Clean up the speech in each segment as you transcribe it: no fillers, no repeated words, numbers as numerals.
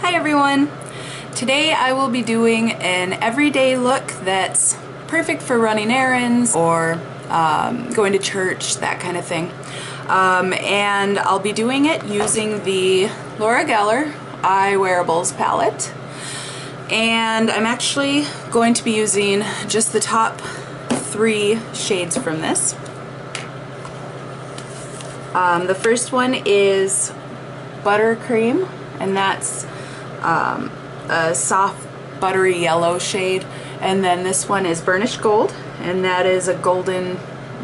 Hi everyone! Today I will be doing an everyday look that's perfect for running errands or going to church, that kind of thing. And I'll be doing it using the Laura Geller Eye Wearables palette. And I'm actually going to be using just the top 3 shades from this. The first one is Buttercream, and that's a soft buttery yellow shade. And then this one is Burnished Gold, and that is a golden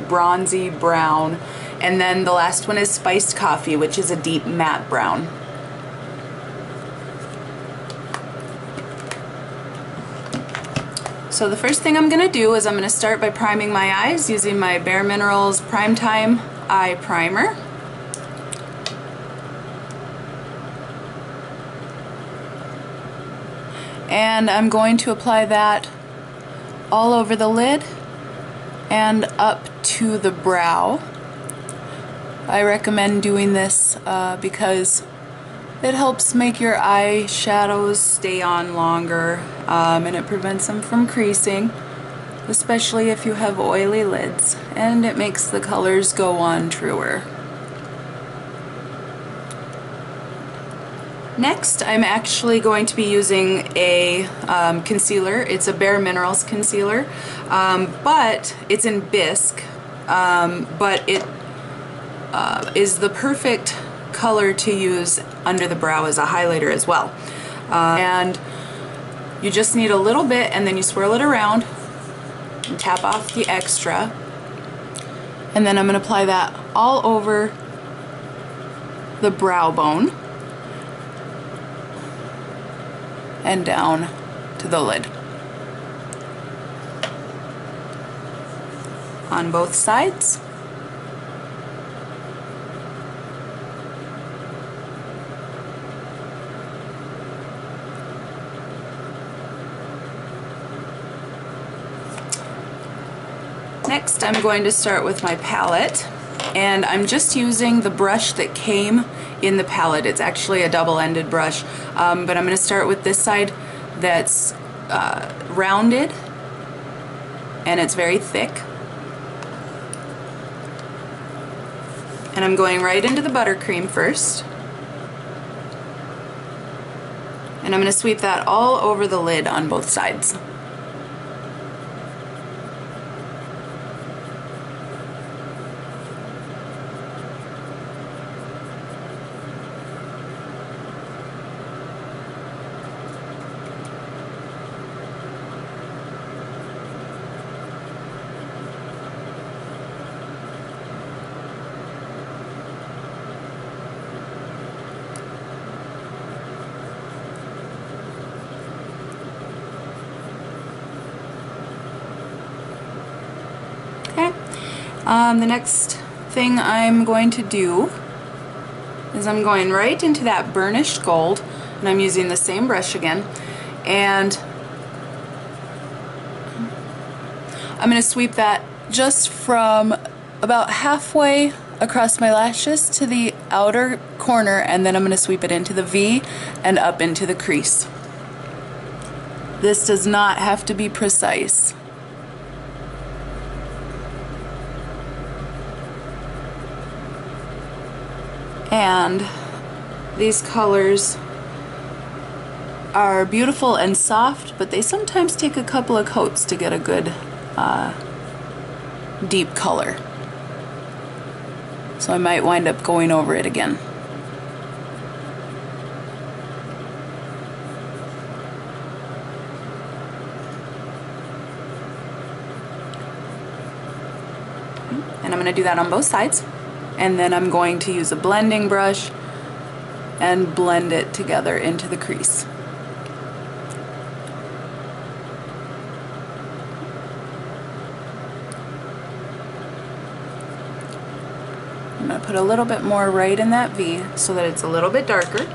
bronzy brown. And then the last one is Spiced Coffee, which is a deep matte brown. So the first thing I'm going to do is I'm going to start by priming my eyes using my Bare Minerals Primetime Eye Primer. And I'm going to apply that all over the lid and up to the brow. I recommend doing this because it helps make your eye shadows stay on longer, and it prevents them from creasing, especially if you have oily lids, and it makes the colors go on truer. Next, I'm actually going to be using a concealer. It's a Bare Minerals concealer, but it's in bisque, but it is the perfect color to use under the brow as a highlighter as well. And you just need a little bit, and then you swirl it around and tap off the extra, and then I'm going to apply that all over the brow bone and down to the lid on both sides. Next, I'm going to start with my palette, and I'm just using the brush that came in the palette. It's actually a double-ended brush, but I'm going to start with this side that's rounded and it's very thick. And I'm going right into the buttercream first. And I'm going to sweep that all over the lid on both sides. The next thing I'm going to do is I'm going right into that Burnished Gold, and I'm using the same brush again, and I'm going to sweep that just from about halfway across my lashes to the outer corner, and then I'm going to sweep it into the V and up into the crease. This does not have to be precise. And these colors are beautiful and soft, but they sometimes take a couple of coats to get a good deep color. So I might wind up going over it again. And I'm going to do that on both sides. And then I'm going to use a blending brush and blend it together into the crease. I'm going to put a little bit more right in that V so that it's a little bit darker.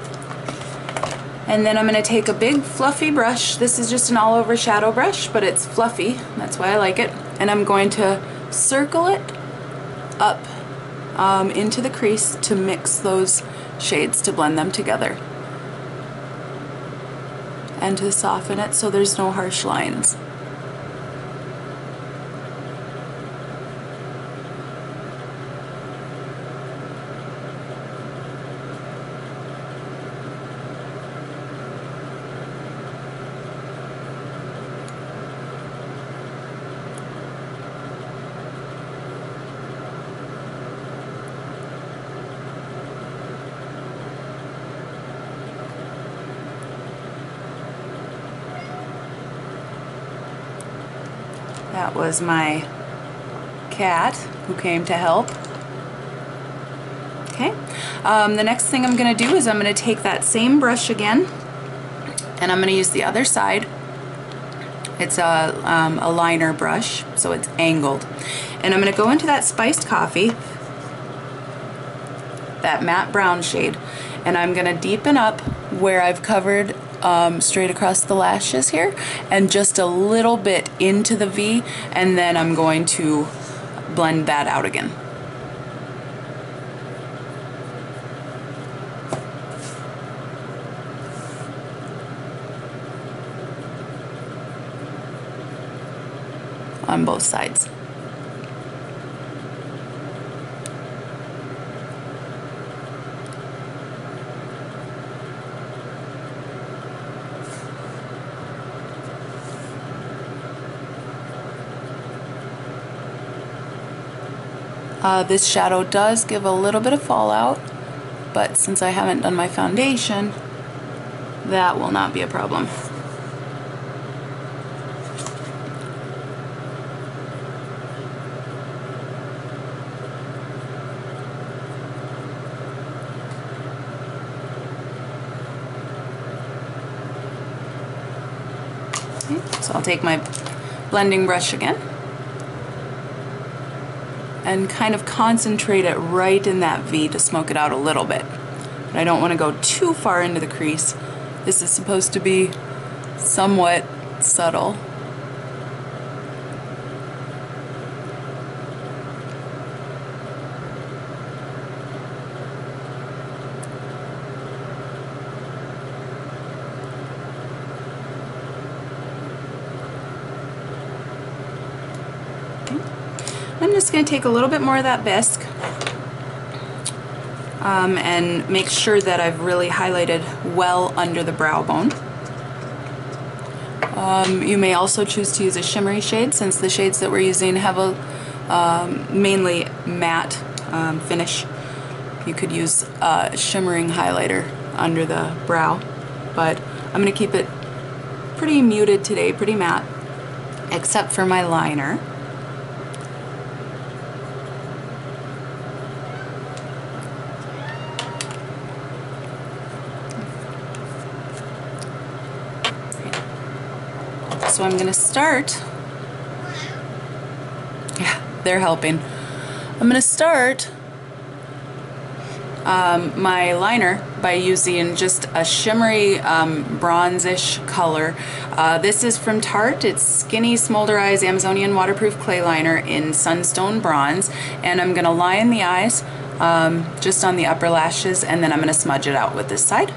And then I'm going to take a big fluffy brush. This is just an all-over shadow brush, but it's fluffy. That's why I like it. And I'm going to circle it up into the crease to mix those shades, to blend them together. and to soften it so there's no harsh lines. That was my cat who came to help. Okay, the next thing I'm going to do is I'm going to take that same brush again, and I'm going to use the other side. It's a liner brush, so it's angled. And I'm going to go into that spiced coffee, that matte brown shade, and I'm going to deepen up where I've covered straight across the lashes here, and just a little bit into the V, and then I'm going to blend that out again. On both sides. This shadow does give a little bit of fallout, but since I haven't done my foundation, that will not be a problem. Okay, so I'll take my blending brush again and kind of concentrate it right in that V to smoke it out a little bit. But I don't want to go too far into the crease. This is supposed to be somewhat subtle. I'm just going to take a little bit more of that bisque and make sure that I've really highlighted well under the brow bone. You may also choose to use a shimmery shade, since the shades that we're using have a mainly matte finish. You could use a shimmering highlighter under the brow, but I'm going to keep it pretty muted today, pretty matte, except for my liner. So I'm going to start, yeah, they're helping. I'm going to start my liner by using just a shimmery bronzish color. This is from Tarte. It's Skinny Smolder Eyes Amazonian Waterproof Clay Liner in Sunstone Bronze. And I'm going to line the eyes just on the upper lashes, and then I'm going to smudge it out with this side.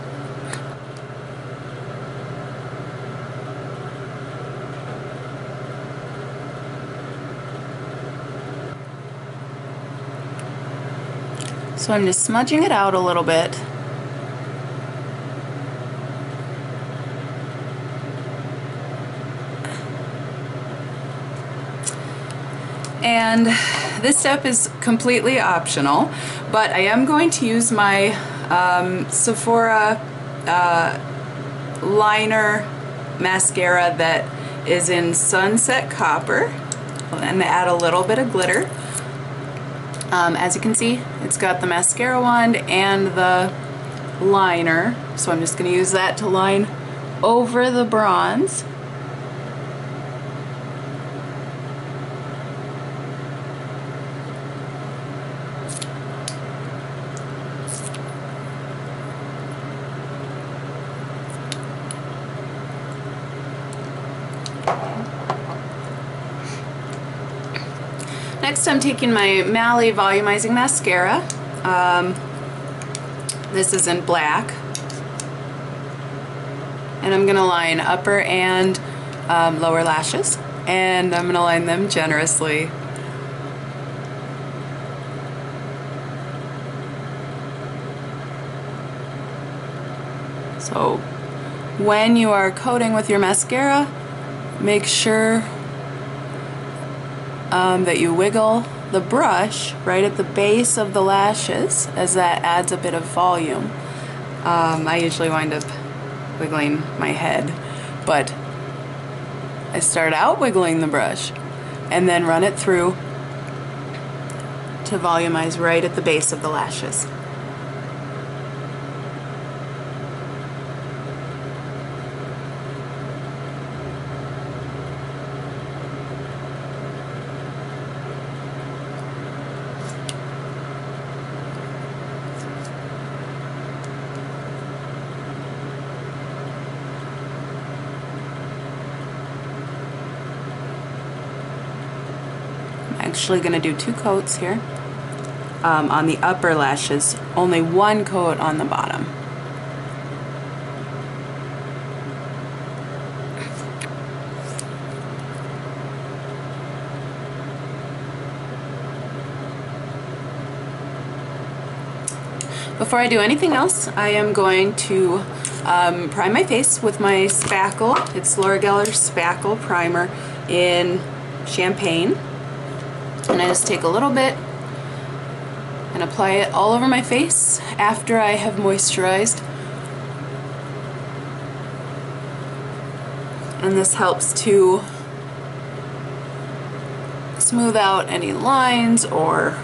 So I'm just smudging it out a little bit. And this step is completely optional, but I am going to use my Sephora liner mascara that is in Sunset Copper, and add a little bit of glitter. As you can see, it's got the mascara wand and the liner, so I'm just going to use that to line over the bronze. Next, I'm taking my Mally Volumizing Mascara. This is in black. And I'm gonna line upper and lower lashes, and I'm gonna line them generously. So when you are coating with your mascara, make sure that you wiggle the brush right at the base of the lashes, as that adds a bit of volume. I usually wind up wiggling my head, but I start out wiggling the brush and then run it through to volumize right at the base of the lashes. Actually going to do 2 coats here on the upper lashes, only 1 coat on the bottom. Before I do anything else, I am going to prime my face with my spackle. It's Laura Geller Spackle Primer in Champagne. And I just take a little bit and apply it all over my face after I have moisturized. And this helps to smooth out any lines or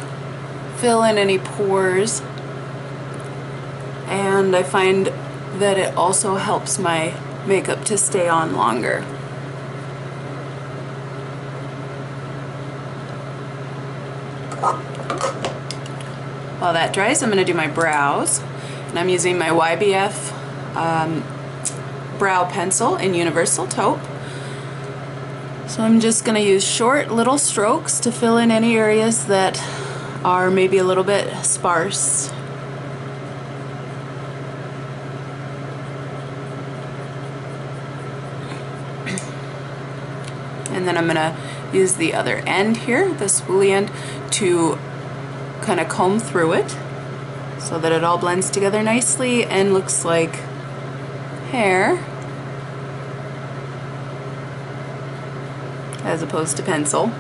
fill in any pores. And I find that it also helps my makeup to stay on longer. While that dries, I'm going to do my brows, and I'm using my YBF brow pencil in Universal Taupe. So I'm just going to use short little strokes to fill in any areas that are maybe a little bit sparse. And then I'm going to use the other end here, the spoolie end, to kind of comb through it so that it all blends together nicely and looks like hair as opposed to pencil.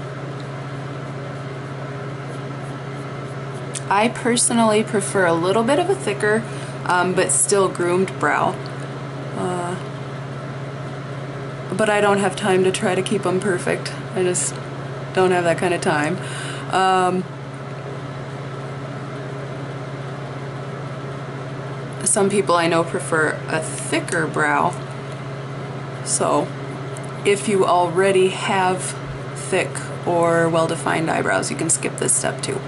I personally prefer a little bit of a thicker but still groomed brow. But I don't have time to try to keep them perfect. I just don't have that kind of time. Some people I know prefer a thicker brow. So if you already have thick or well-defined eyebrows, you can skip this step too.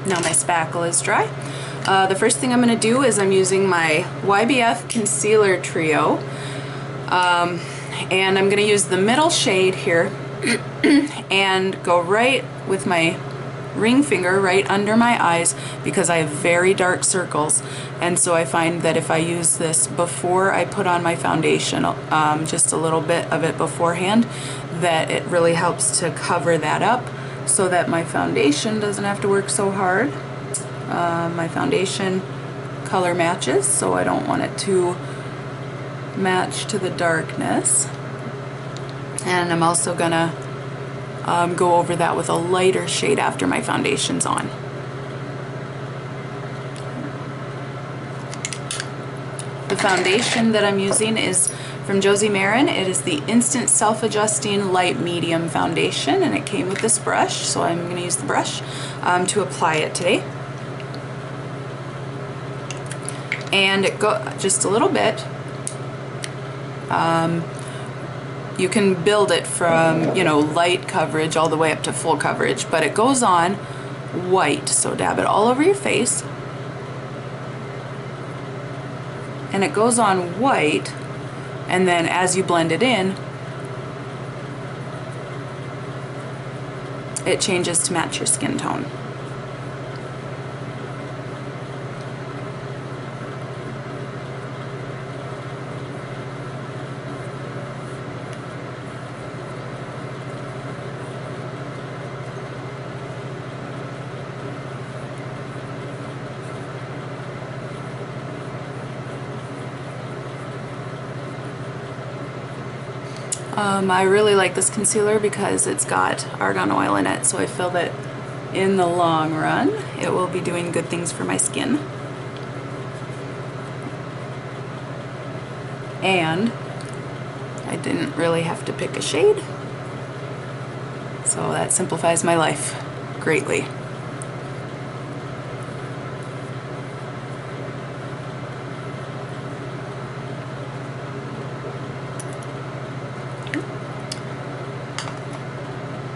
Now my spackle is dry. The first thing I'm going to do is I'm using my YBF Concealer Trio, and I'm going to use the middle shade here and go right with my ring finger right under my eyes because I have very dark circles, and so I find that if I use this before I put on my foundation, just a little bit of it beforehand, that it really helps to cover that up so that my foundation doesn't have to work so hard. My foundation color matches, so I don't want it to match to the darkness. And I'm also gonna go over that with a lighter shade after my foundation's on. The foundation that I'm using is from Josie Maran. It is the Instant Self-Adjusting Light Medium Foundation, and it came with this brush, so I'm going to use the brush to apply it today. And it just a little bit. You can build it from, you know, light coverage all the way up to full coverage, but it goes on white, so dab it all over your face. And it goes on white And then as you blend it in, it changes to match your skin tone. I really like this concealer because it's got argan oil in it, so I feel that in the long run it will be doing good things for my skin. And I didn't really have to pick a shade, so that simplifies my life greatly.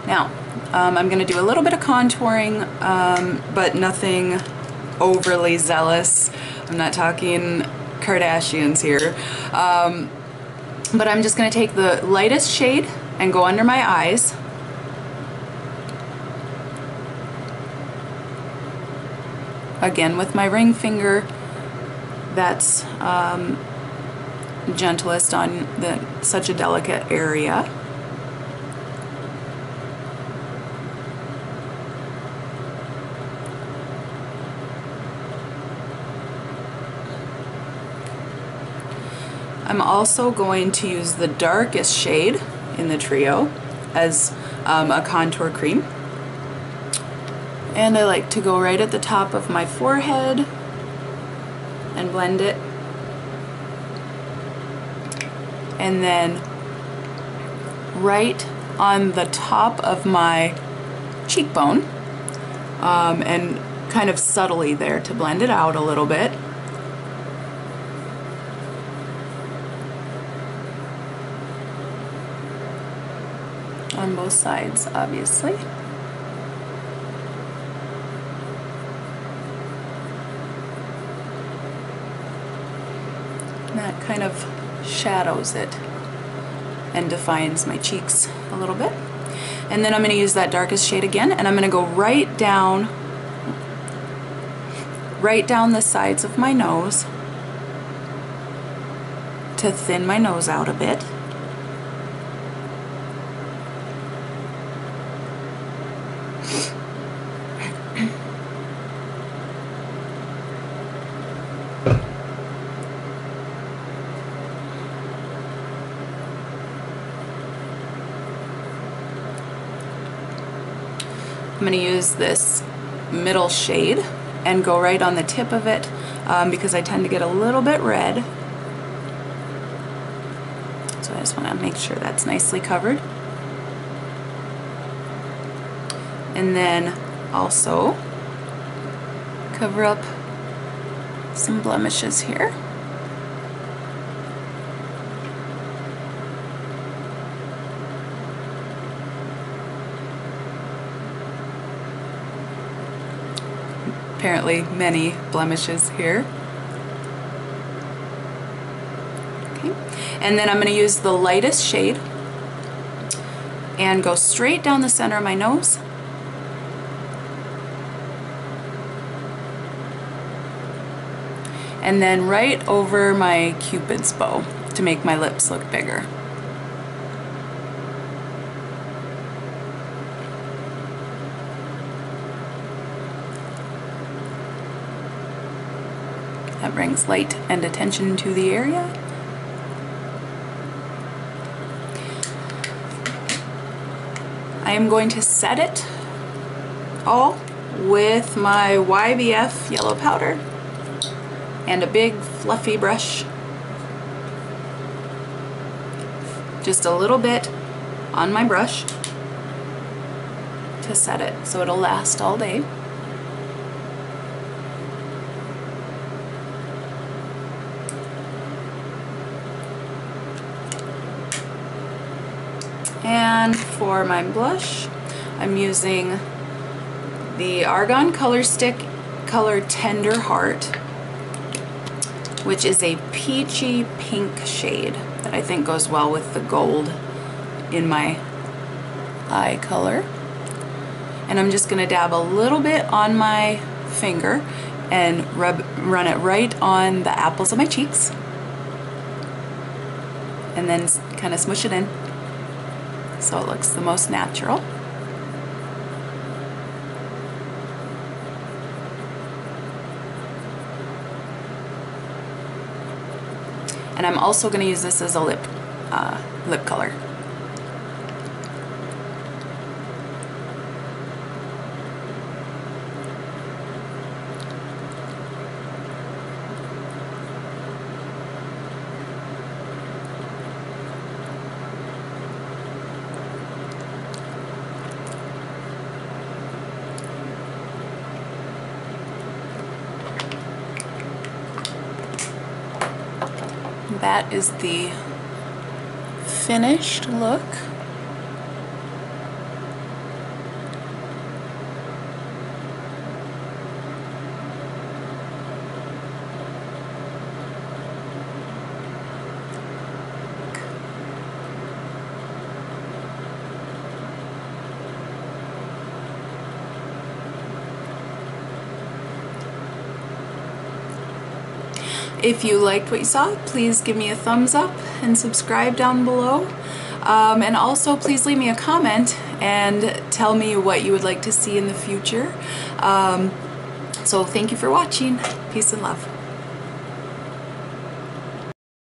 Now, I'm going to do a little bit of contouring, but nothing overly zealous. I'm not talking Kardashians here. But I'm just going to take the lightest shade and go under my eyes. Again, with my ring finger, that's gentlest on such a delicate area. I'm also going to use the darkest shade in the trio as a contour cream. And I like to go right at the top of my forehead and blend it. And then right on the top of my cheekbone, and kind of subtly there to blend it out a little bit. On both sides, obviously. And that kind of shadows it and defines my cheeks a little bit. And then I'm going to use that darkest shade again, and I'm going to go right down the sides of my nose to thin my nose out a bit. I'm going to use this middle shade and go right on the tip of it because I tend to get a little bit red. So I just want to make sure that's nicely covered. And then also cover up some blemishes here. Apparently many blemishes here. Okay. And then I'm going to use the lightest shade and go straight down the center of my nose. And then right over my Cupid's bow to make my lips look bigger. That brings light and attention to the area. I am going to set it all with my YBF yellow powder and a big fluffy brush. Just a little bit on my brush to set it so it'll last all day. And for my blush, I'm using the Argan Color Stick color Tender Heart, which is a peachy pink shade. that I think goes well with the gold in my eye color. And I'm just gonna dab a little bit on my finger and run it right on the apples of my cheeks, and then kind of smush it in so it looks the most natural. And I'm also going to use this as a lip color. That is the finished look. If you liked what you saw, please give me a thumbs up and subscribe down below. And also please leave me a comment and tell me what you would like to see in the future. So thank you for watching. Peace and love.